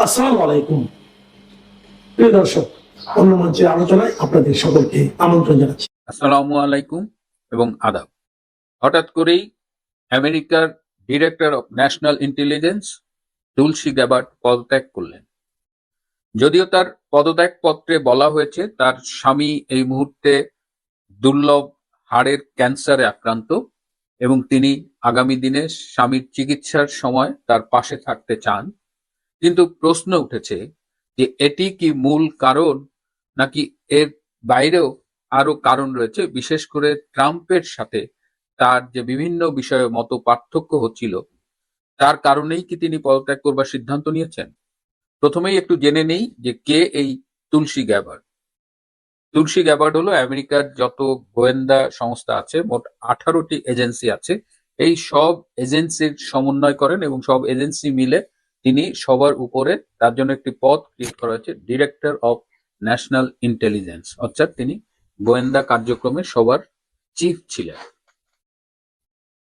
আসসালামু আলাইকুম প্রিয় দর্শক, অন্য মঞ্চের আলোচনায় আপনাদের সকলকে আমন্ত্রণ জানাচ্ছি। আসসালামু আলাইকুম এবং আদাব। হঠাৎ করেই আমেরিকার director of national intelligence Tulsi Gabbard পদত্যাগ করলেন। যদিও তার পদত্যাগ পত্রে বলা হয়েছে তার স্বামী এই মুহূর্তে দুর্লভ হাড়ের ক্যান্সারে আক্রান্ত এবং তিনি আগামী দিনে স্বামীর চিকিৎসার সময় তার পাশে থাকতে চান, কিন্তু প্রশ্ন উঠেছে যে এটি কি মূল কারণ নাকি এর বাইরেও আরো কারণ রয়েছে। বিশেষ করে ট্রাম্পের সাথে তার যে বিভিন্ন বিষয়ে মত পার্থক্য হচ্ছিল, তার কারণেই কি তিনি পদত্যাগ করবার সিদ্ধান্ত নিয়েছেন। প্রথমেই একটু জেনে নেই যে কে এই তুলসী গ্যাবার্ড। তুলসী গ্যাবার্ড হলো আমেরিকার যত গোয়েন্দা সংস্থা আছে, মোট 18টি এজেন্সি আছে, এই সব এজেন্সির সমন্বয় করেন এবং সব এজেন্সি মিলে তিনি সবার উপরে, তার জন্য একটি পদ ক্রিয়েট করা হয়েছে, ডিরেক্টর অফ ন্যাশনাল ইন্টেলিজেন্স, অর্থাৎ তিনি গোয়েন্দা কার্যক্রমে সবার চিফ ছিলেন।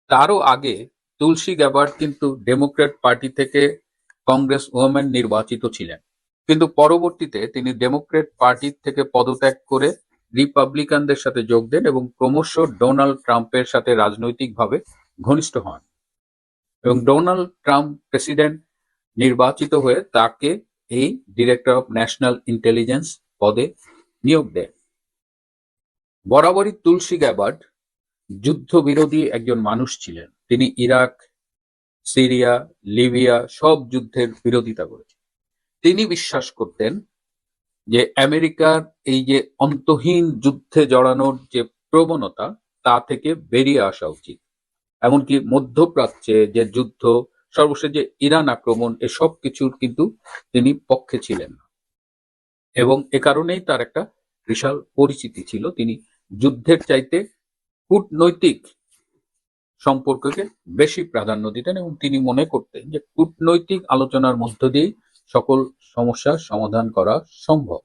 তারও আগে তুলসী গ্যাবার্ড কিন্তু ডেমোক্র্যাট পার্টি থেকে কংগ্রেস ওয়ামেন নির্বাচিত ছিলেন, কিন্তু পরবর্তীতে তিনি ডেমোক্র্যাট পার্টি থেকে পদত্যাগ করে রিপাবলিকানদের সাথে যোগ দেন এবং ক্রমশ ডোনাল্ড ট্রাম্পের সাথে রাজনৈতিকভাবে ঘনিষ্ঠ হন এবং ডোনাল্ড ট্রাম্প প্রেসিডেন্ট নির্বাচিত হয়ে তাকে এই ডিরেক্টর অফ ন্যাশনাল ইন্টেলিজেন্স পদে নিয়োগ দেন। বরাবরই তুলসী গ্যাবার্ড যুদ্ধবিরোধী একজন মানুষ ছিলেন। তিনি ইরাক, সিরিয়া, লিবিয়া সব যুদ্ধের বিরোধিতা করেছেন। তিনি বিশ্বাস করতেন যে আমেরিকার এই যে অন্তহীন যুদ্ধে জড়ানোর যে প্রবণতা, তা থেকে বেরিয়ে আসা উচিত। এমনকি মধ্যপ্রাচ্যে যে যুদ্ধ, সর্বশেষ যে ইরান আক্রমণ, এসব কিছুর কিন্তু তিনি পক্ষে ছিলেন না এবং এ কারণেই তার একটা বিশাল পরিচিতি ছিল। তিনি যুদ্ধের চাইতে কূটনৈতিক সম্পর্ককে বেশি প্রাধান্য দিতেন এবং তিনি মনে করতেন যে কূটনৈতিক আলোচনার মধ্য দিয়েই সকল সমস্যার সমাধান করা সম্ভব।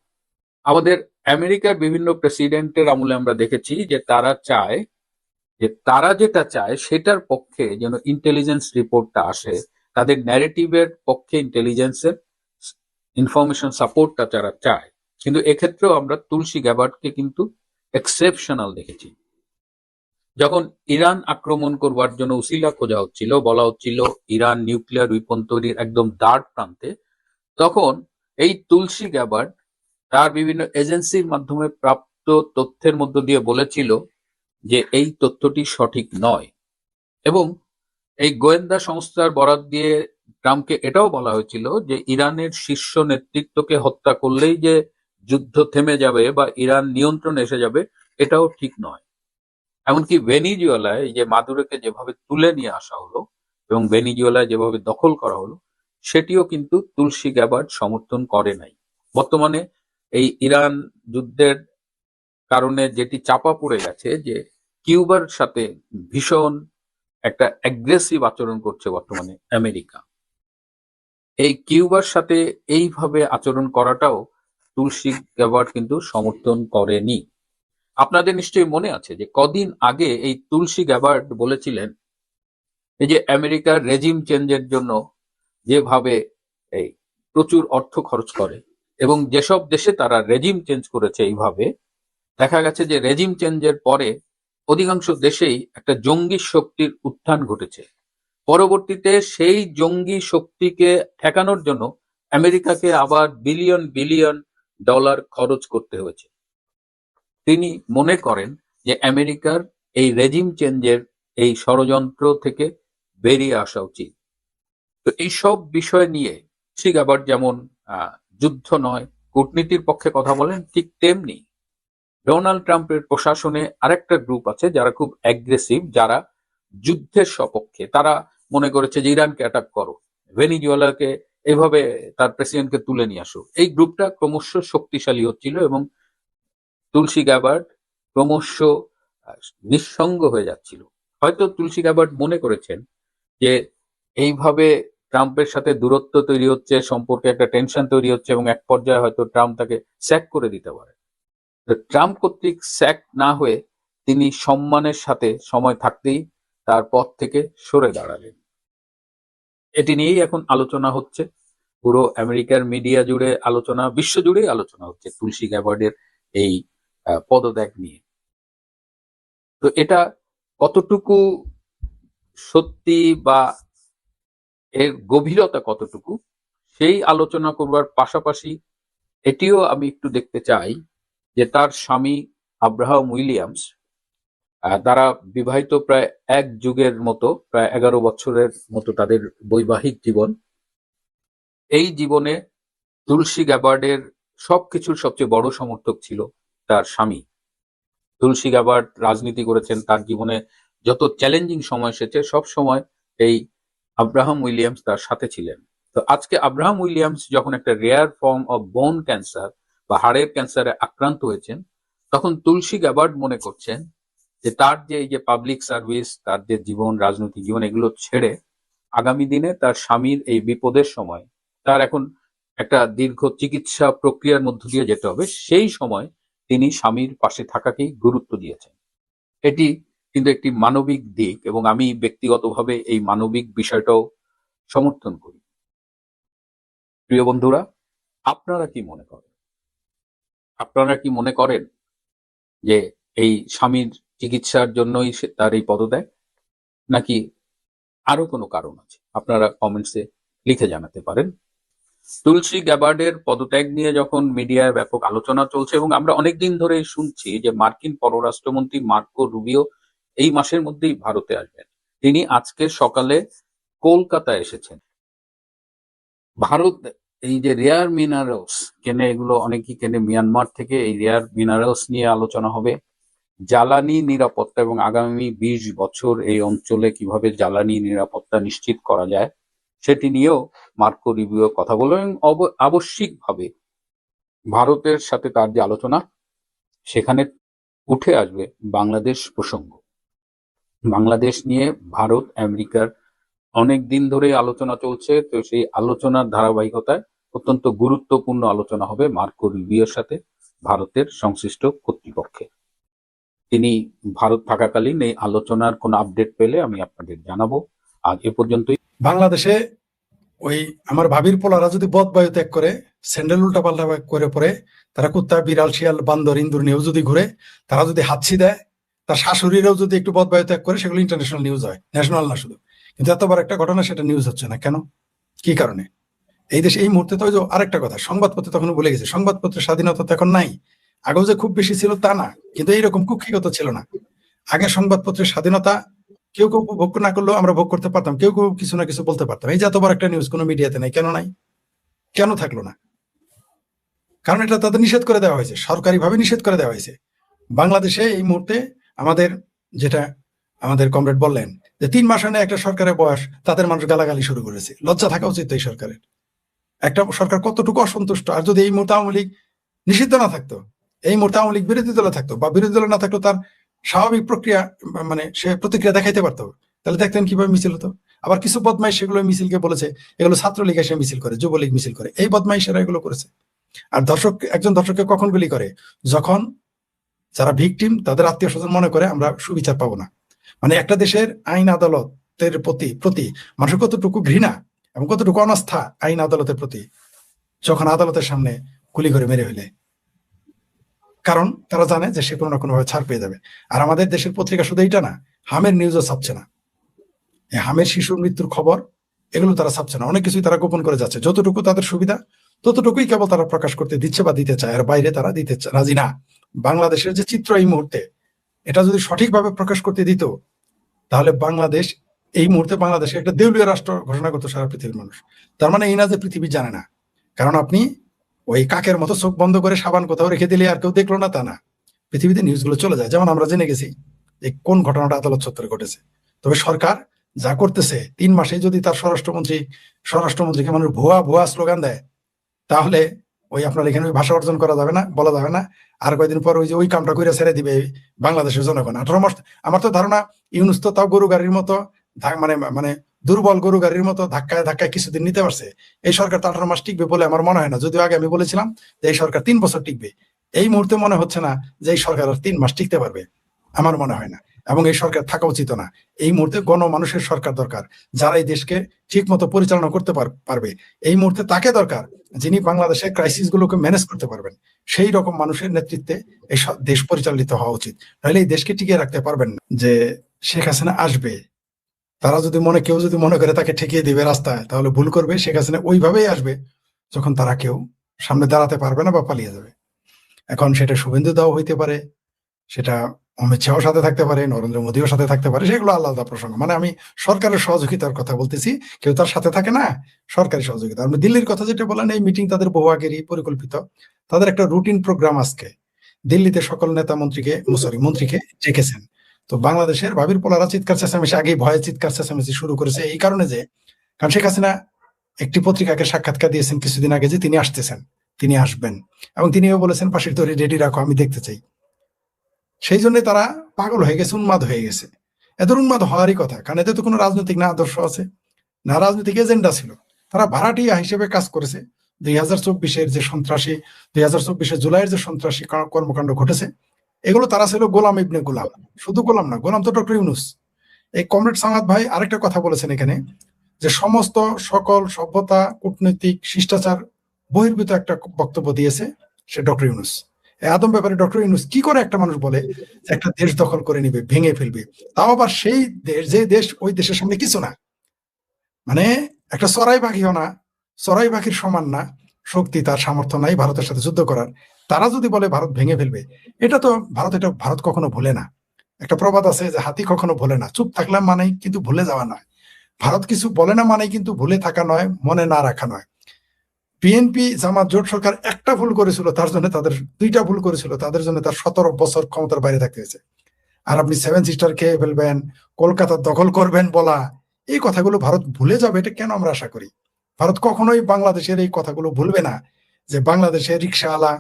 আমাদের আমেরিকার বিভিন্ন প্রেসিডেন্টের আমলে আমরা দেখেছি যে তারা যেটা চায় সেটার পক্ষে যেন ইন্টেলিজেন্স রিপোর্টটা আসে, তাদের ন্যারেটিভের পক্ষে ইন্টেলিজেন্সের ইনফরমেশন সাপোর্টটা যারা চায়। কিন্তু এক্ষেত্রেও আমরা তুলসী গ্যাবার্ডকে কিন্তু এক্সেপশনাল দেখেছি। যখন ইরান আক্রমণ করবার জন্য উসিলা খোঁজা হচ্ছিল, বলা হচ্ছিল ইরান নিউক্লিয়ার উইপন তৈরির একদম দ্বার প্রান্তে, তখন এই তুলসী গ্যাবার্ড তার বিভিন্ন এজেন্সির মাধ্যমে প্রাপ্ত তথ্যের মধ্য দিয়ে বলেছিল যে এই তথ্যটি সঠিক নয় এবং এই গোয়েন্দা সংস্থার বরাত দিয়ে ট্রাম্পকে এটাও বলা হয়েছিল যে ইরানের শীর্ষ নেতৃত্বকে হত্যা করলেই যে যুদ্ধ থেমে যাবে বা ইরান নিয়ন্ত্রণে এসে যাবে, এটাও ঠিক নয়। এমনকি ভেনিজুয়েলায় যে মাদুরোকে যেভাবে তুলে নিয়ে আসা হলো এবং ভেনিজুয়েলায় যেভাবে দখল করা হলো, সেটিও কিন্তু তুলসী গ্যাবার্ড সমর্থন করে নাই। বর্তমানে এই ইরান যুদ্ধের কারণে যেটি চাপা পড়ে গেছে যে কিউবার সাথে ভীষণ একটা অ্যাগ্রেসিভ আচরণ করছে বর্তমানে আমেরিকা। এই কিউবার সাথে এইভাবে আচরণ করাটাও তুলসী গ্যাবার্ড কিন্তু সমর্থন করেনি। আপনাদের নিশ্চয়ই মনে আছে যে কদিন আগে এই তুলসী গ্যাবার্ড বলেছিলেন এই যে আমেরিকার রেজিম চেঞ্জের জন্য যেভাবে এই প্রচুর অর্থ খরচ করে এবং যেসব দেশে তারা রেজিম চেঞ্জ করেছে, এইভাবে দেখা গেছে যে রেজিম চেঞ্জের পরে অধিকাংশ দেশেই একটা জঙ্গি শক্তির উত্থান ঘটেছে। পরবর্তীতে সেই জঙ্গি শক্তিকে ঠেকানোর জন্য আমেরিকাকে আবার বিলিয়ন বিলিয়ন ডলার খরচ করতে হয়েছে। তিনি মনে করেন যে আমেরিকার এই রেজিম চেঞ্জের এই ষড়যন্ত্র থেকে বেরিয়ে আসা উচিত। তো এই সব বিষয় নিয়ে ঠিক আবার যেমন যুদ্ধ নয় কূটনীতির পক্ষে কথা বলেন, ঠিক তেমনি ডোনাল্ড ট্রাম্পের প্রশাসনে আরেকটা গ্রুপ আছে যারা খুব অ্যাগ্রেসিভ, যারা যুদ্ধের সপক্ষে। তারা মনে করেছে যে ইরানকে অ্যাটাক করো, ভেনিজুয়েলাকে এভাবে তার প্রেসিডেন্টকে তুলে নিয়ে আসো। এই গ্রুপটা ক্রমশ শক্তিশালী হচ্ছিল এবং তুলসী গ্যাবার্ড ক্রমশ নিঃসঙ্গ হয়ে যাচ্ছিল। হয়তো তুলসী গ্যাবার্ড মনে করেছেন যে এইভাবে ট্রাম্পের সাথে দূরত্ব তৈরি হচ্ছে, সম্পর্কে একটা টেনশন তৈরি হচ্ছে এবং এক পর্যায়ে হয়তো ট্রাম্প তাকে স্যাক করে দিতে পারে। ট্রাম্প কর্তৃক স্যাক না হয়ে তিনি সম্মানের সাথে সময় থাকতেই তার পদ থেকে সরে দাঁড়ালেন। এটি নিয়েই এখন আলোচনা হচ্ছে। পুরো আমেরিকার মিডিয়া জুড়ে আলোচনা, বিশ্ব জুড়েই আলোচনা হচ্ছে তুলসী গ্যাবার্ডের এই পদত্যাগ নিয়ে। তো এটা কতটুকু সত্যি বা এর গভীরতা কতটুকু, সেই আলোচনা করবার পাশাপাশি এটিও আমি একটু দেখতে চাই যে তার স্বামী আব্রাহাম উইলিয়ামস, তারা বিবাহিত প্রায় এক যুগের মতো, প্রায় 11 বছরের মতো তাদের বৈবাহিক জীবন। এই জীবনে তুলসী গ্যাবার্ডের সবকিছুর সবচেয়ে বড় সমর্থক ছিল তার স্বামী। তুলসী গ্যাবার্ড রাজনীতি করেছেন, তার জীবনে যত চ্যালেঞ্জিং সময় এসেছে সব সময় এই আব্রাহাম উইলিয়ামস তার সাথে ছিলেন। তো আজকে আব্রাহাম উইলিয়ামস যখন একটা রেয়ার ফর্ম অফ বোন ক্যান্সার বা হাড়ের ক্যান্সারে আক্রান্ত হয়েছেন, তখন তুলসী গ্যাবার্ড মনে করছেন যে তার যে এই যে পাবলিক সার্ভিস, তার যে জীবন, রাজনৈতিক জীবন, এগুলো ছেড়ে আগামী দিনে তার স্বামীর এই বিপদের সময় তার এখন একটা দীর্ঘ চিকিৎসা প্রক্রিয়ার মধ্য দিয়ে যেতে হবে, সেই সময় তিনি স্বামীর পাশে থাকাকেই গুরুত্ব দিয়েছেন। এটি কিন্তু একটি মানবিক দিক, এবং আমি ব্যক্তিগতভাবে এই মানবিক বিষয়টাও সমর্থন করি। প্রিয় বন্ধুরা, আপনারা কি মনে করেন? আপনারা কি মনে করেন যে এই স্বামীর চিকিৎসার জন্যই তার এই পদত্যাগ, নাকি আরো কোনো কারণ আছে? আপনারা কমেন্টসে লিখে জানাতে পারেন। তুলসী গ্যাবার্ডের পদত্যাগ নিয়ে যখন মিডিয়ায় ব্যাপক আলোচনা চলছে, এবং আমরা অনেকদিন ধরে শুনছি যে মার্কিন পররাষ্ট্রমন্ত্রী মার্কো রুবিও এই মাসের মধ্যেই ভারতে আসবেন। তিনি আজকে সকালে কলকাতায় এসেছেন। ভারত এই যে রেয়ার মিনারেলস কেনে, এগুলো অনেকেই কেনে মিয়ানমার থেকে, এই রেয়ার মিনারেলস নিয়ে আলোচনা হবে। জ্বালানি নিরাপত্তা এবং আগামী 20 বছর এই অঞ্চলে কিভাবে জ্বালানি নিরাপত্তা নিশ্চিত করা যায় সেটি নিয়েও মার্কো রুবিও কথা বলবেন। আবশ্যিকভাবে ভারতের সাথে তার যে আলোচনা, সেখানে উঠে আসবে বাংলাদেশ প্রসঙ্গ। বাংলাদেশ নিয়ে ভারত আমেরিকার অনেক দিন ধরে আলোচনা চলছে, তো সেই আলোচনার ধারাবাহিকতায় অত্যন্ত গুরুত্বপূর্ণ আলোচনা হবে মার্কো রুবিওর সাথে ভারতের সংশ্লিষ্ট কর্তৃপক্ষে। তিনি ভারত থাকাকালীন এই আলোচনার কোনো আপডেট পেলে আমি আপনাদের জানাবো। আজ এ পর্যন্তই। বাংলাদেশে ওই আমার ভাবির পোলারা যদি বদ বায়ু ত্যাগ করে, স্যান্ডেল উল্টা পাল্টা করে পরে, তারা কুত্তা, বিড়াল, শিয়াল, বান্দর, ইন্দুর নিয়েও যদি ঘুরে, তারা যদি হাঁচি দেয়, তার শাশুড়িরাও যদি একটু বদ বায়ু ত্যাগ করে, সেগুলো ইন্টারন্যাশনাল নিউজ হয়, ন্যাশনাল না শুধু। কিন্তু এত বড় একটা ঘটনা, সেটা নিউজ হচ্ছে না কেন? কি কারণে? এই দেশে এই মুহূর্তে তো আরেকটা কথা, সংবাদপত্র তখন বলে গেছে, সংবাদপত্রের স্বাধীনতা তো এখন নাই। আগেও যে খুব বেশি ছিল তা না, কিন্তু এইরকম কুক্ষিগত ছিল না। আগে সংবাদপত্রের স্বাধীনতা কেউ কেউ ভোগ না করলেও আমরা ভোগ করতে পারতাম, কেউ কেউ কিছু না কিছু বলতে পারতাম। এই যে এত বড় একটা নিউজ কোনো মিডিয়াতে নাই, কেন নাই? কেন থাকলো না? কারণ এটা তাদের নিষেধ করে দেওয়া হয়েছে, সরকারি ভাবে নিষেধ করে দেওয়া হয়েছে। বাংলাদেশে এই মুহূর্তে আমাদের যেটা আমাদের কমরেড বললেন যে 3 মাস হয় একটা সরকারের বয়স, তাদের মানুষ গালাগালি শুরু করেছে। লজ্জা থাকা উচিত এই সরকারের। একটা সরকার কতটুকু অসন্তুষ্ট। আর যদি এই মুহূর্তে আওয়ামী লীগ নিষিদ্ধ না থাকতো, এই মুহূর্তে আওয়ামী লীগ বিরোধী দলে থাকতো, বা বিরোধী দলে না থাকতো, তার স্বাভাবিক প্রক্রিয়া মানে সে প্রতিক্রিয়া দেখাইতে পারতো, তাহলে দেখতেন কিভাবে মিছিল হতো। আবার কিছু বদমাইশ সেগুলো মিছিলকে বলেছে এগুলো ছাত্রলীগ এসে মিছিল করে, যুবলীগ মিছিল করে, এই বদমাইশেরা এগুলো করেছে। আর একজন দর্শককে কখন গুলি করে? যখন যারা ভিকটিম তাদের আত্মীয় স্বজন মনে করে আমরা সুবিচার পাবো না। মানে একটা দেশের আইন আদালতের প্রতি মানুষের কতটুকু ঘৃণা এবং কতটুকু অনাস্থা আইন আদালতের প্রতি, যখন আদালতের সামনে গুলি করে মেরে ফেলে। কারণ তারা জানে যে সে কোনো না কোনোভাবে ছাড় পেয়ে যাবে। আর আমাদের দেশের পত্রিকা শুধু এইটা না, হামের নিউজও ছাপছে না। এই হামের শিশুর মৃত্যুর খবর, এগুলো তারা ছাপছে না। অনেক কিছুই তারা গোপন করে যাচ্ছে। যতটুকু তাদের সুবিধা ততটুকুই কেবল তারা প্রকাশ করতে দিচ্ছে বা দিতে চায়, আর বাইরে তারা দিতে রাজি না। বাংলাদেশের যে চিত্র এই মুহূর্তে, এটা যদি সঠিকভাবে প্রকাশ করতে দিত, তাহলে বাংলাদেশ এই মুহূর্তে বাংলাদেশে একটা দেউলিয়া রাষ্ট্র ঘোষণা করতো সারা পৃথিবীর মানুষ। তার মানে এই না যে পৃথিবী জানে না। কারণ আপনি ওই কাকের মতো চোখ বন্ধ করে সাবান কোথাও রেখে দিলে আর কেউ দেখলো না তা না, পৃথিবীতে নিউজগুলো চলে যায়। যেমন আমরা জেনে গেছি যে কোন ঘটনাটা আদালত চত্বরে ঘটেছে। তবে সরকার যা করতেছে, 3 মাসে যদি তার স্বরাষ্ট্রমন্ত্রীকে মানুষ ভুয়া ভুয়া স্লোগান দেয়, তাহলে ওই আপনার এখানে ভাষা অর্জন করা যাবে না, বলা যাবে না। আর কয়েকদিন পর ওই যে ওই কামটা করে ছেড়ে দিবে বাংলাদেশের জনগণ। 18 মাস, আমার তো ধারণা ইউনুস তো তাও গরু গাড়ির মতো মানে মানে দুর্বল গরু গাড়ির মতো ধাক্কায় ধাক্কায় কিছুদিন নিতে পারছে। এই সরকার তো 18 মাস টিকবে বলে আমার মনে হয় না। যদিও আগে আমি বলেছিলাম যে এই সরকার 3 বছর টিকবে, এই মুহূর্তে মনে হচ্ছে না যে এই সরকার আর 3 মাস টিকতে পারবে, আমার মনে হয় না। এবং এই সরকার থাকা উচিত না। এই মুহূর্তে গণমানুষের সরকার দরকার, যারা এই দেশকে ঠিক মতো পরিচালনা করতে পারবে। এই মুহূর্তে তাকে দরকার যিনি বাংলাদেশের ক্রাইসিস গুলোকে ম্যানেজ করতে পারবেন। সেই রকম মানুষের নেতৃত্বে এই দেশ পরিচালিত হওয়া উচিত, নাহলে এই দেশকে টিকিয়ে রাখতে পারবেন না। যে শেখ হাসিনা আসবে, তারা যদি কেউ যদি মনে করে তাকে ঠেকিয়ে দিবে রাস্তায়, তাহলে ভুল করবে। শেখ হাসিনা ওইভাবেই আসবে যখন তারা কেউ সামনে দাঁড়াতে পারবে না বা পালিয়ে যাবে। এখন সেটা শুভেন্দু দাও হইতে পারে, সেটা অমিত শাহর সাথে থাকতে পারে, নরেন্দ্র মোদীও সাথে থাকতে পারে, সেগুলো আলাদা প্রসঙ্গ। মানে আমি সরকারের সহযোগিতার কথা বলতেছি, কেউ তার সাথে থাকে না, সরকারি সহযোগিতা। আমি দিল্লির কথা যেটা বলেন, এই মিটিং তাদের বহু আগেরই পরিকল্পিত। তাদের একটা রুটিন প্রোগ্রাম আজকে দিল্লিতে সকল নেতা মন্ত্রীকে ডেকেছেন। তো বাংলাদেশের ভাবির পোলারা চিৎকার চেঁচামেচি, আগেই ভয়ে চিৎকার চেঁচামেচি শুরু করেছে এই কারণে যে, কারণ শেখ হাসিনা একটি পত্রিকাকে সাক্ষাৎকার দিয়েছেন কিছুদিন আগে যে তিনি আসতেছেন, তিনি আসবেন, এবং তিনিও বলেছেন পাশের তৈরি রেডি রাখো, আমি দেখতে চাই। সেই জন্য তারা পাগল হয়ে গেছে, উন্মাদ হয়ে গেছে। এদের উন্মাদ হওয়ারই কথা, কারণ এদের তো কোনো রাজনৈতিক না আদর্শ আছে না রাজনৈতিক এজেন্ডা ছিল। তারা ভাড়াটিয়া হিসেবে কাজ করেছে। 2024-এর যে সন্ত্রাসী, 2024-এর জুলাইয়ের যে সন্ত্রাসী কর্মকাণ্ড ঘটেছে, এগুলো তারা ছিল গোলাম ইবনে গোলাম। শুধু গোলাম না, গোলাম তো ডক্টর ইউনূস। এই কমরেড সামাদ ভাই আরেকটা কথা বলেছেন এখানে, যে সমস্ত সকল সভ্যতা, কূটনৈতিক শিষ্টাচার বহির্ভূত একটা বক্তব্য দিয়েছে সে ডক্টর ইউনূস। আদম ব্যাপারে ডক্টর ইউনূস কি করে একটা মানুষ বলে যে একটা দেশ দখল করে নিবে, ভেঙে ফেলবে, তাও আবার সেই দেশ, যে দেশ ওই দেশের সামনে কিছু না, মানে একটা চড়াই পাখিও না, চড়াই পাখির সমান না শক্তি, তার সামর্থ্য নাই ভারতের সাথে যুদ্ধ করার। তারা যদি বলে ভারত ভেঙে ফেলবে, এটা ভারত কখনো ভুলে না। একটা প্রবাদ আছে যে হাতি কখনো ভুলে না। চুপ থাকলাম মানেই কিন্তু ভুলে যাওয়া নয়, ভারত কিছু বলে না মানেই কিন্তু ভুলে থাকা নয়, মনে না রাখা নয়। বিএনপি জামাত জোট সরকার একটা ভুল করেছিল, তার জন্য তাদের দুইটা ভুল করেছিল, তাদের জন্য তার 17 বছর ক্ষমতার বাইরে থাকতে হয়েছে। আর আপনি 7 সিস্টার খেয়ে ফেলবেন, কলকাতা দখল করবেন বলা, এই কথাগুলো ভারত ভুলে যাবে, এটা কেন আমরা আশা করি? ভারত কখনোই বাংলাদেশের এই কথাগুলো ভুলবে না, যে বাংলাদেশের রিক্সাওয়ালা,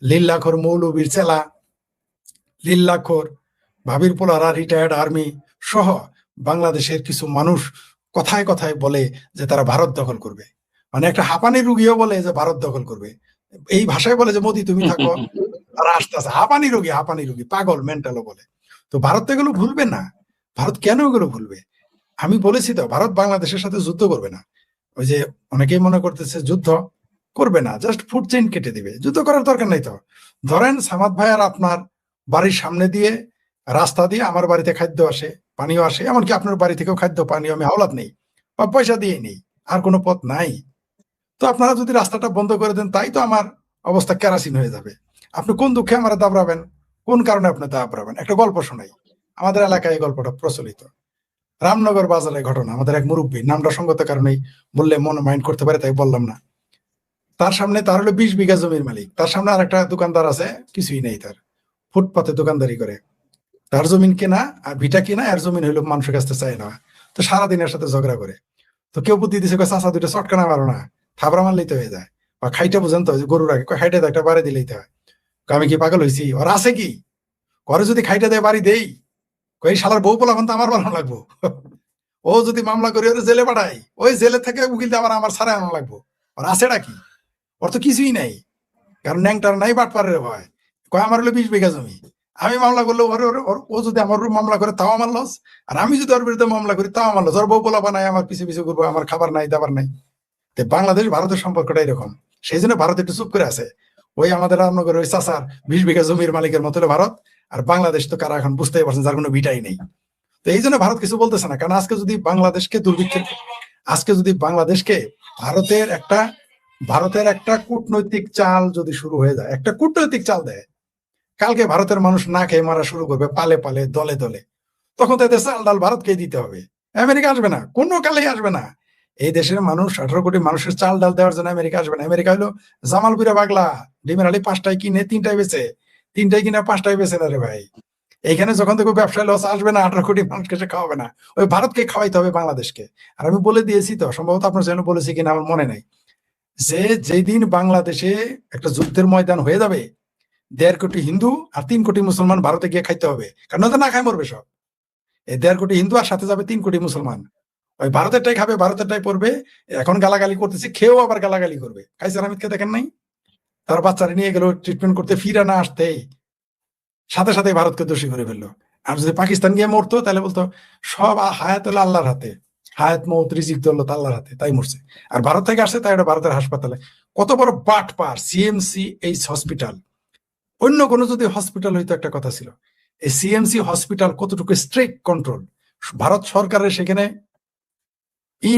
লিল্লাখোর মৌলবীর চেলা, লিল্লাখোর ভাবির পোলারা, রিটায়ার্ড আর্মি সহ বাংলাদেশের কিছু মানুষ কথায় কথায় বলে যে তারা ভারত দখল করবে। মানে একটা হাঁপানি রুগীও বলে যে ভারত দখল করবে, এই ভাষায় বলে যে মোদি তুমি থাকো, তারা আসতেছে। হাঁপানি রুগী, পাগল, মেন্টালও বলে। তো ভারত তো এগুলো ভুলবে না। ভারত কেন এগুলো ভুলবে? আমি বলেছি তো, ভারত বাংলাদেশের সাথে যুদ্ধ করবে না। ওই যে অনেকেই মনে করতেছে যুদ্ধ করবে না, জাস্ট ফুড চেইন কেটে দিবে। যুদ্ধ করার দরকার নাই তো। ধরেন সামাদ ভাই আর আপনার বাড়ির সামনে দিয়ে, রাস্তা দিয়ে আমার বাড়িতে খাদ্য আসে, পানিও আসে, এমনকি আপনার বাড়ি থেকেও খাদ্য পানীয় আমি হাওলাত নেই বা পয়সা দিয়ে নেই, আর কোনো পথ নাই। তো আপনারা যদি রাস্তাটা বন্ধ করে দেন, তাই তো আমার অবস্থা কেরাসিন হয়ে যাবে। আপনি কোন দুঃখে আমার দাবড়াবেন, কোন কারণে আপনি দাবড়াবেন? একটা গল্প শোনাই, আমাদের এলাকায় এই গল্পটা প্রচলিত। রামনগর বাজারের ঘটনা। আমাদের এক মুরব্বী, নামটা সঙ্গত কারণেই বললে মনে মাইন্ড করতে পারে তাই বললাম না। তার সামনে, তার হলো 20 বিঘা জমির মালিক, তার সামনে আর একটা দোকানদার আছে, কিছুই নেই, তার ফুটপাতে দোকানদারি করে। তার জমিন কেনা আর ভিটা কিনা, আর জমিন হইলো মানুষের কাছে চাই না। তো সারাদিন এর সাথে ঝগড়া করে। তো কেউ বুদ্ধি দিছে, চাচা দুটো চটকানা মারো না, থাবড়া মারলেই তো হয়ে যায়, বা খাইটা বুঝেন তো, গরুর আগে খাইটা একটা বাড়ি দিলেই তো হয়। আমি কি পাগল হয়েছি? ওর আছে কি ঘরে যদি খাইটা দেয় বাড়ি দেই, ওই শালার বউ পোলা তো আমার বানানো লাগবো। ও যদি মামলা করে ওর জেলে পাঠাই, ওই জেলে থেকে উকিল দিয়ে আমার ছাড়াই আনা লাগবো। ওর আছেটা কি? ওর তো কিছুই নাই, কারণ ন্যাংটার নাই, বাটপারের ভয়। কয় আমার হলো 20 বিঘা জমি, আমি মামলা করলে ও যদি আমার মামলা করে তাও আমার লস, আর আমি যদি ওর বিরুদ্ধে মামলা করি তাও আমার লস। ওর বউ পোলা বানায় আমার পিছিয়ে পিছিয়ে করবো, আমার খাবার নাই, দাবার নাই। বাংলাদেশ ভারতের সম্পর্কটা এরকম। সেই জন্য ভারত একটু চুপ করে আছে। ওই আমাদের রামনগরের ওই চাচার 20 বিঘা জমির মালিকের মতো হলো ভারত, আর বাংলাদেশ তো কারা এখন বুঝতেই পারছেন, যার কোনো ভিটাই নেই। তো এই জন্য ভারত কিছু বলতেছে না, কারণ আজকে যদি বাংলাদেশকে ভারতের একটা কূটনৈতিক চাল যদি শুরু হয়ে যায়, একটা কূটনৈতিক চাল দেয়, কালকে ভারতের মানুষ না খেয়ে মারা শুরু করবে, পালে পালে, দলে দলে। তখন তো এদের চাল ডাল ভারতকে দিতে হবে, আমেরিকা আসবে না, কোনো কালেই আসবে না। এই দেশের মানুষ, 18 কোটি মানুষের চাল ডাল দেওয়ার জন্য আমেরিকা আসবে না। আমেরিকা হলো জামালপুরে পাগলা, ডিমের আলি 5টায় কিনে 3টায় বেচে, 3টায় কিনে 5টায় বেচে না রে ভাই। এইখানে যখন দেখো ব্যবসায় লস আসবে না, 18 কোটি মানুষকে সে খাওয়াবে না, ওই ভারতকে খাওয়াইতে হবে বাংলাদেশকে। আর আমি বলে দিয়েছি তো, সম্ভবত আপনার জন্য বলেছি কিনা আমার মনে নাই, যে যেদিন বাংলাদেশে একটা যুদ্ধের ময়দান হয়ে যাবে, 1.5 কোটি হিন্দু আর 3 কোটি মুসলমান ভারতে গিয়ে খাইতে হবে, কারণ তো না খায় মরবে সব। এই 1.5 কোটি হিন্দু আর সাথে যাবে 3 কোটি মুসলমান, ওই ভারতেরটাই খাবে, ভারতেরটাই পড়বে। এখন গালাগালি করতেছে, খেয়েও আবার গালাগালি করবে। কাইসার হামিদকে দেখেন নাই, তার বাচ্চারা নিয়ে গেল ট্রিটমেন্ট করতে, ফিরে না আসতেই সাথে সাথে ভারতকে দোষী করে ফেললো। আর যদি পাকিস্তান গিয়ে মরতো তাহলে বলতো সব হায়াত হলো আল্লাহর হাতে, হায়াত মৌত রিজিক হলো আল্লাহর হাতে, তাই মরছে। আর ভারত থেকে আসছে তাই এটা ভারতের হাসপাতালে। কত বড় but per CMC H hospital. অন্য কোনো যদি হসপিটাল হইতো একটা কথা ছিল, এই সিএমসি হসপিটাল কতটুকু স্ট্রিক্ট কন্ট্রোল, ভারত সরকারের সেখানে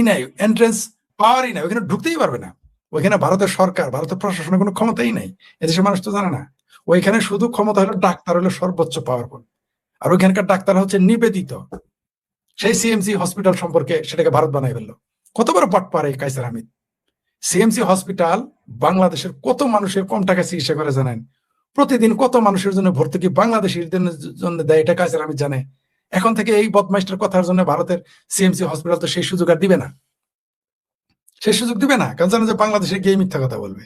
নাই, এন্ট্রেন্স পাওয়ারই নাই, ওইখানে ঢুকতেই পারবে না। ওইখানে ভারতের সরকার, ভারতের প্রশাসনের কোনো ক্ষমতাই নাই, এদেশের মানুষ তো জানে না। ওইখানে শুধু ক্ষমতা হলো ডাক্তার হলো সর্বোচ্চ পাওয়ারফুল, আর ওইখানকার ডাক্তার হচ্ছে নিবেদিত। সেই সিএমসি হসপিটাল সম্পর্কে সেটাকে ভারত বানাই ফেললো। কত বড় বাটপার এই কাইসার হামিদ। সিএমসি হসপিটাল বাংলাদেশের কত মানুষের কম টাকা চিকিৎসা করে জানেন? প্রতিদিন কত মানুষের জন্য ভর্তুকি বাংলাদেশের জন্য দেয়, এটা কাইসার হামিদ জানে। এখন থেকে এই বদমাইশটার কথার জন্য ভারতের সিএমসি হসপিটাল তো সেই সুযোগ আর দিবে না, সেই সুযোগ দিবে না, কারণ জানে যে বাংলাদেশে গিয়ে মিথ্যা কথা বলবে।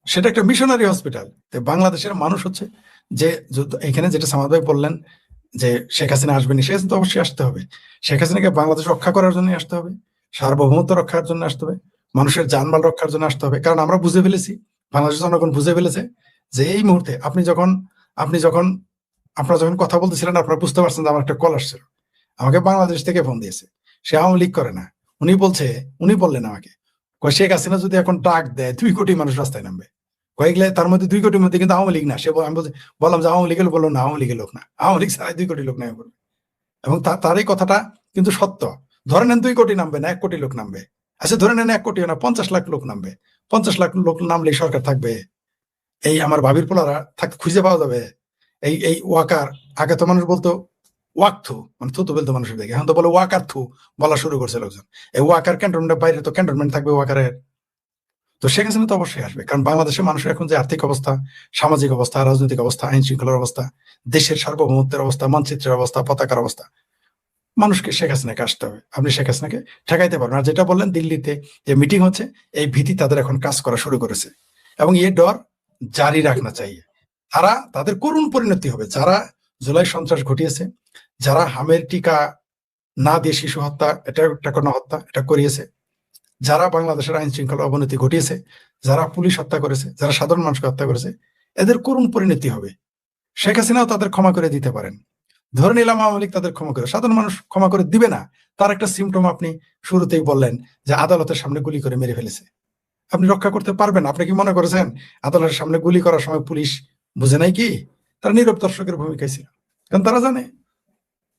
সেটা একটা মিশনারি হসপিটাল। বাংলাদেশের মানুষ হচ্ছে যে এখানে যেটা সামাদ ভাই বললেন যে শেখ হাসিনা আসবেনি, শেখ হাসিনা তো অবশ্যই আসতে হবে। শেখ হাসিনাকে বাংলাদেশ রক্ষা করার জন্য আসতে হবে, সার্বভৌমত্ব রক্ষার জন্য আসতে হবে, মানুষের জানমাল রক্ষার জন্য আসতে হবে। কারণ আমরা বুঝে ফেলেছি, বাংলাদেশের জনগণ বুঝে ফেলেছে যে এই মুহূর্তে আপনারা যখন কথা বলতেছিলেন আপনারা বুঝতে পারছেন যে আমার একটা কল আসছিল। আমাকে বাংলাদেশ থেকে ফোন দিয়েছে, সে আওয়ামী লীগ করে না। উনি বললেন আমাকে, শেখ হাসিনা যদি এখন ডাক দেয় 2 কোটি মানুষ রাস্তায় নামবে। কয়েকলে তার মধ্যে 2 কোটির মধ্যে কিন্তু আওয়ামী লীগ না। আমি বললাম যে আওয়ামী লীগের লোক, বললো না আওয়ামী লীগের লোক না, আওয়ামী লীগ ছাড়াই 2 কোটি লোক নামে পড়বে। এবং তার এই কথাটা কিন্তু সত্য। ধরে নেন 2 কোটি নামবে না, 1 কোটি লোক নামবে। আচ্ছা ধরে নেন 1 কোটি না, 50 লাখ লোক নামবে। 50 লাখ লোক নামলে সরকার থাকবে? এই আমার ভাবির পোলারা খুঁজে পাওয়া যাবে? এই ওয়াকার, আগে তো মানুষ বলতো ওয়াকথু, মানে থুতু বলতো মানুষের দেখে, এখন তো বলে ওয়াকার থু বলা শুরু করছে লোকজন। এই ওয়াকার ক্যান্টনমেন্টের বাইরে তো ক্যান্টনমেন্ট থাকবে ওয়াকারের। তো শেখ হাসিনা তো অবশ্যই আসবে, কারণ বাংলাদেশের মানুষের এখন যে আর্থিক অবস্থা, সামাজিক অবস্থা, রাজনৈতিক অবস্থা, আইন শৃঙ্খলার অবস্থা, দেশের সার্বভৌমত্বের অবস্থা, মানচিত্রের অবস্থা, পতাকার অবস্থা, মানুষকে শেখ হাসিনাকে আসতে হবে। আপনি শেখ হাসিনাকে ঠেকাইতে পারবেন। আর যেটা বললেন দিল্লিতে যে মিটিং হচ্ছে, এই ভীতি তাদের এখন কাজ করা শুরু করেছে, এবং এই ডর জারি রাখনা চাই। তাদের করুণ পরিণতি হবে যারা জুলাই সন্ত্রাস ঘটিয়েছে, যারা হামের টিকা না দিয়ে শিশু হত্যা, এটা একটা গণহত্যা, এটা করিয়েছে, যারা বাংলাদেশের আইন শৃঙ্খলা অবনতি ঘটিয়েছে, যারা পুলিশ হত্যা করেছে, যারা সাধারণ মানুষকে হত্যা করেছে, এদের করুণ পরিণতি হবে। শেখ হাসিনাও তাদের ক্ষমা করে দিতে পারেন, ধরে নিলাম আওয়ামী লীগ তাদের ক্ষমা করে, সাধারণ মানুষ ক্ষমা করে দিবে না। তার একটা সিমটম আপনি শুরুতেই বললেন যে আদালতের সামনে গুলি করে মেরে ফেলেছে। আপনি রক্ষা করতে পারবেন? আপনি কি মনে করেছেন আদালতের সামনে গুলি করার সময় পুলিশ বুঝে নাই কি? তারা নীরব দর্শকের ভূমিকায় ছিল, কারণ তারা জানে,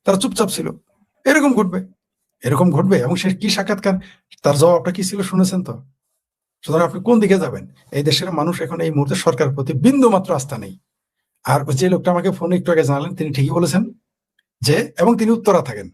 তারা চুপচাপ ছিল। এরকম ঘটবে। এবং সে কি সাক্ষাৎকার, তার জবাবটা কি ছিল শুনেছেন তো? সুতরাং আপনি কোন দিকে যাবেন? এই দেশের মানুষ এখন এই মুহূর্তে সরকারের প্রতি বিন্দু মাত্র আস্থা নেই। আর যে লোকটা আমাকে ফোনে একটু আগে জানালেন, তিনি ঠিকই বলেছেন যে, এবং তিনি উত্তরা থাকেন,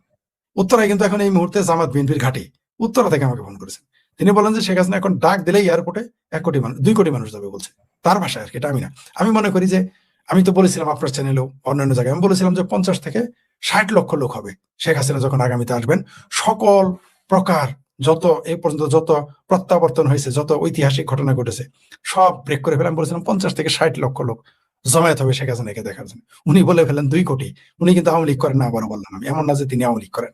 উত্তরায় কিন্তু এখন এই মুহূর্তে জামাত বিএনপির ঘাঁটি, উত্তরা থেকে আমাকে ফোন করেছেন। তিনি বলেন যে শেখ হাসিনা এখন ডাক দিলে এয়ারপোর্টে 1 কোটি মানুষ, 2 কোটি মানুষ যাবে বলছে, তার ভাষায় আর কি, এটা আমি না। আমি মনে করি যে, আমি তো বলেছিলাম আপনার চ্যানেলেও অন্যান্য জায়গায়, আমি বলেছিলাম যে 50 থেকে 60 লক্ষ লোক হবে শেখ হাসিনা যখন আগামীতে আসবেন। সকল প্রকার যত এই পর্যন্ত যত প্রত্যাবর্তন হয়েছে, যত ঐতিহাসিক ঘটনা ঘটেছে, সব ব্রেক করে ফেলে। আমি বলেছিলাম 50 থেকে 60 লক্ষ লোক জমায়েত হবে শেখ হাসিনাকে দেখার জন্য। উনি বলে ফেলেন 2 কোটি। উনি কিন্তু আওয়ামী লীগ করেন না, আবারও বললাম আমি, এমন না যে তিনি আওয়ামী লীগ করেন,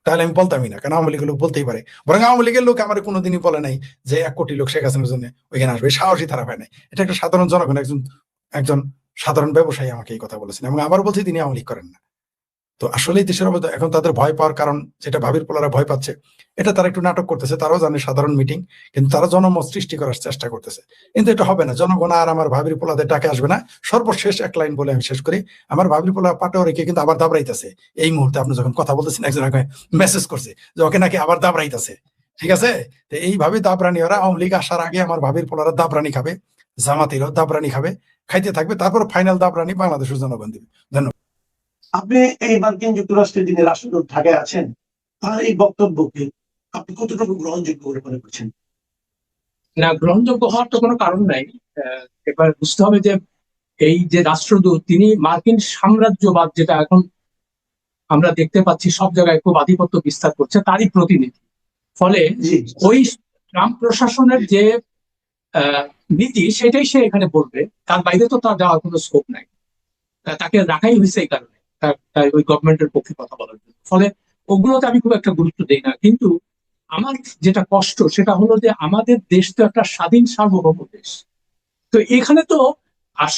তাহলে আমি বলতামই না, কারণ আওয়ামী লীগের লোক বলতেই পারে। বরং আওয়ামী লীগের লোক আমার কোনোদিনই বলে নাই যে 1 কোটি লোক শেখ হাসিনার জন্য ওইখানে আসবে, সাহসী তারা পায় নাই। এটা একটা সাধারণ জনগণ, একজন সাধারণ ব্যবসায়ী আমাকে এই কথা বলেছেন, এবং আবার বলছি তিনি আওয়ামী লীগ করেন না। তো আসলে দেশের অবস্থা এখন, তাদের ভয় পাওয়ার কারণ, যেটা ভাবির পোলারা ভয় পাচ্ছে, এটা তারা একটু নাটক করতেছে। তারাও জানে সাধারণ মিটিং, কিন্তু তারা জনমত সৃষ্টি করার চেষ্টা করতেছে। কিন্তু এটা হবে না, জনগণ আর আমার ভাবির পোলাদের ডাকে আসবে না। সর্বশেষ এক লাইন বলে আমি শেষ করি, আমার ভাবির পোলা পাটেও রেখে কিন্তু আবার দাবড়াইতেছে এই মুহূর্তে। আপনি যখন কথা বলতেছেন, একজন মেসেজ করছে যে ওকে নাকি আবার দাবড়াইতেছে, ঠিক আছে? তো এইভাবে দাবরানি, ওরা আওয়ামী লীগ আসার আগে আমার ভাবির পোলারা দাবরানি খাবে, জামাতেরও দাবরানি খাবে, খাইতে থাকবে, তারপর ফাইনাল দাবরানি বাংলাদেশের জনগণ দিবে। ধন্যবাদ। আপনি এই মার্কিন যুক্তরাষ্ট্রের যিনি রাষ্ট্রদূত ঢাকায় আছেন, তার এই বক্তব্যকে আপনি কতটুকু গ্রহণযোগ্য বলে মনে করছেন? না, গ্রহণযোগ্য হওয়ার তো কোনো কারণ নাই। এবার বুঝতে হবে যে এই যে রাষ্ট্রদূত, তিনি মার্কিন সাম্রাজ্যবাদ, যেটা এখন আমরা দেখতে পাচ্ছি সব জায়গায় খুব আধিপত্য বিস্তার করছে, তারই প্রতিনিধি। ফলে ওই ট্রাম্প প্রশাসনের যে নীতি, সেটাই সে এখানে বলবে, তার বাইরে তো তার যাওয়ার কোনো স্কোপ নাই। তাকে রাখাই হয়েছে এই কারণে, তার ওই গভর্নমেন্টের পক্ষে কথা বলার জন্য। ফলে ওগুলোতে আমি খুব একটা গুরুত্ব দিই না। কিন্তু আমার যেটা কষ্ট, সেটা হলো যে আমাদের দেশ তো একটা স্বাধীন সার্বভৌম দেশ। তো এখানে তো আর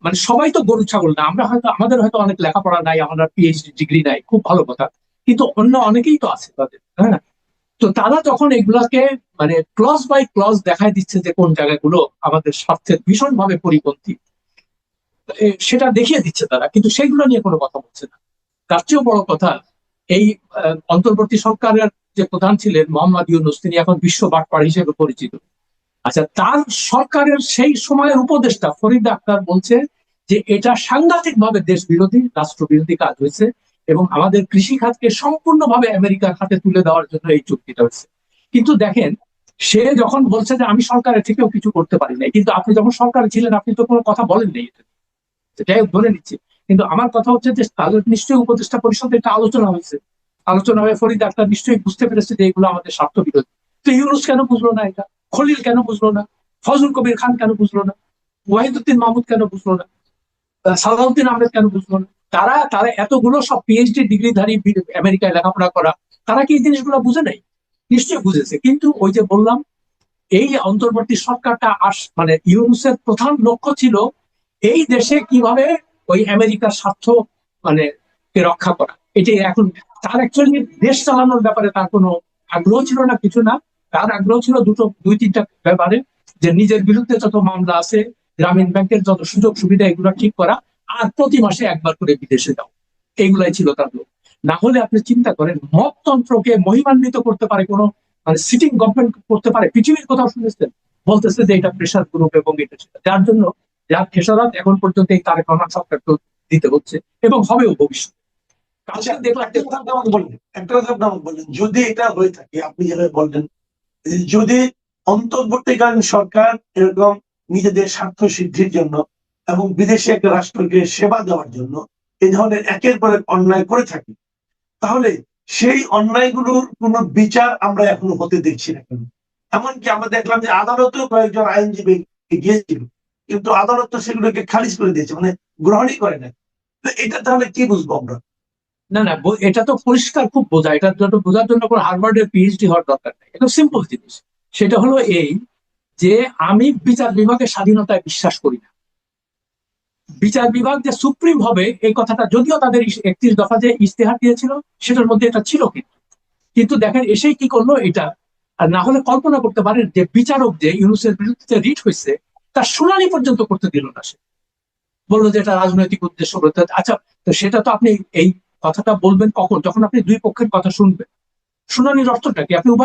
মানে সবাই তো গরু ছাগল না, আমরা হয়তো আমাদের হয়তো অনেক লেখাপড়া নাই, আমাদের পিএইচডি ডিগ্রি নাই, খুব ভালো কথা, কিন্তু অন্য অনেকেই তো আছে তাদের, হ্যাঁ। তো তারা যখন এগুলাকে মানে ক্লজ বাই ক্লজ দেখাই দিচ্ছে যে কোন জায়গাগুলো আমাদের স্বার্থের ভীষণভাবে পরিপন্থী, সেটা দেখিয়ে দিচ্ছে তারা, কিন্তু সেগুলো নিয়ে কোনো কথা বলছে না। তার চেয়েও বড় কথা, এই অন্তর্বর্তী সরকারের যে প্রধান ছিলেন মোহাম্মদ ইউনূস, তিনি এখন বিশ্ব বাটপার হিসেবে পরিচিত। আচ্ছা, তার সরকারের সেই সময়ের উপদেষ্টা ফরিদ আক্তার বলছে যে এটা সাংঘাতিক ভাবে দেশ বিরোধী, রাষ্ট্রবিরোধী কাজ হয়েছে এবং আমাদের কৃষি খাতকে সম্পূর্ণভাবে আমেরিকার হাতে তুলে দেওয়ার জন্য এই চুক্তিটা হয়েছে। কিন্তু দেখেন, সে যখন বলছে যে আমি সরকারের থেকেও কিছু করতে পারি নাই, কিন্তু আপনি যখন সরকারে ছিলেন আপনি তো কোনো কথা বলেন নাই, যাই হোক ধরে নিচ্ছি। কিন্তু আমার কথা হচ্ছে যে তাদের নিশ্চয়ই উপদেষ্টা পরিষদে এটা আলোচনা হয়েছে, আলোচনা হয়ে ফরিদ আক্তার নিশ্চয়ই বুঝতে পেরেছে যে এগুলো আমাদের স্বার্থ বিরোধী। তো ইউনূস কেন বুঝলো না এটা? খলিল কেন বুঝলো না? ফজল কবির খান কেন বুঝলো না? ওয়াহিদুদ্দিন মাহমুদ কেন বুঝলো না? সালাউদ্দিন আহমেদ কেন বুঝলো না? তারা তারা এতগুলো সব পিএইচডি ডিগ্রিধারী আমেরিকায় লেখাপড়া করা, তারা কি এই জিনিসগুলো বুঝে নাই? নিশ্চয়ই বুঝেছে। কিন্তু ওই যে বললাম, এই অন্তর্বর্তী সরকারটা মানে ইউনূসের প্রধান লক্ষ্য ছিল এই দেশে কিভাবে ওই আমেরিকার স্বার্থ মানে কে রক্ষা করা। এটাই এখন তার অ্যাকচুয়ালি দেশ চালানোর ব্যাপারে তার কোনো আগ্রহ ছিল না, কিছু না। তার আগ্রহ ছিল দুই তিনটা ব্যাপারে, যে নিজের বিরুদ্ধে যত মামলা আছে, গ্রামীণ ব্যাংকের যত সুযোগ সুবিধা, এগুলো ঠিক করা, আর প্রতি মাসে একবার করে বিদেশে যাও, এইগুলাই ছিল তার লোক। না হলে আপনি চিন্তা করেন, মততন্ত্রকে মহিমান্বিত করতে পারে কোনো মানে সিটিং গভর্নমেন্ট করতে পারে? পৃথিবীর কোথাও শুনেছেন? বলতেছে যে এটা প্রেশার গ্রুপ এবং এটা সেটা, যার জন্য যার খেসারত এখন পর্যন্ত এই তারেক রহমান সরকারকে দিতে হচ্ছে এবং হবেও ভবিষ্যতে। আচ্ছা, কালকে দেখলাম একটা কথা আপনি আমাকে বললেন, একটা কথা আপনি আমাকে বললেন, যদি এটা হয়ে থাকে আপনি যেভাবে বললেন, যদি অন্তর্বর্তীকালীন সরকার এরকম নিজেদের স্বার্থ সিদ্ধির জন্য এবং বিদেশি একটা রাষ্ট্রকে সেবা দেওয়ার জন্য এই ধরনের একের পর এক অন্যায় করে থাকে, তাহলে সেই অন্যায়গুলোর কোনো বিচার আমরা এখনো হতে দেখছি না কেন? এমনকি আমরা দেখলাম যে আদালতেও কয়েকজন আইনজীবী গিয়েছিল, কিন্তু আদালত তো সেগুলোকে খারিজ করে দিয়েছে, মানে গ্রহণই করে না। তো এটা তাহলে কি বুঝবো আমরা? না না, এটা তো পরিষ্কার খুব বোঝা, এটার জন্য বোঝার জন্য কোনো হার্ভার্ডের পিএইচডি হওয়ার দরকার নেই। এটা সিম্পল জিনিস। সেটা হলো এই যে আমি বিচার বিভাগের স্বাধীনতায় বিশ্বাস করি না। বিচার বিভাগ যে সুপ্রিম হবে এই কথাটা, যদিও তাদের 31 দফা যে ইস্তেহার দিয়েছিল সেটার মধ্যে এটা ছিল, কিন্তু দেখেন এসেই কি করলো এটা। আর না হলে কল্পনা করতে পারেন যে বিচারক যে ইউনূসের বিরুদ্ধে যে রিট হয়েছে তার শুনানি পর্যন্ত করতে দিল না, সে বললো যে এটা রাজনৈতিক উদ্দেশ্য করতে। আচ্ছা, তো সেটা তো আপনি এই কথাটা বলবেন কখন? যখন আপনি দুই পক্ষের কথা শুনবেন। শুনানির অর্থটা কি? আপনি উভয়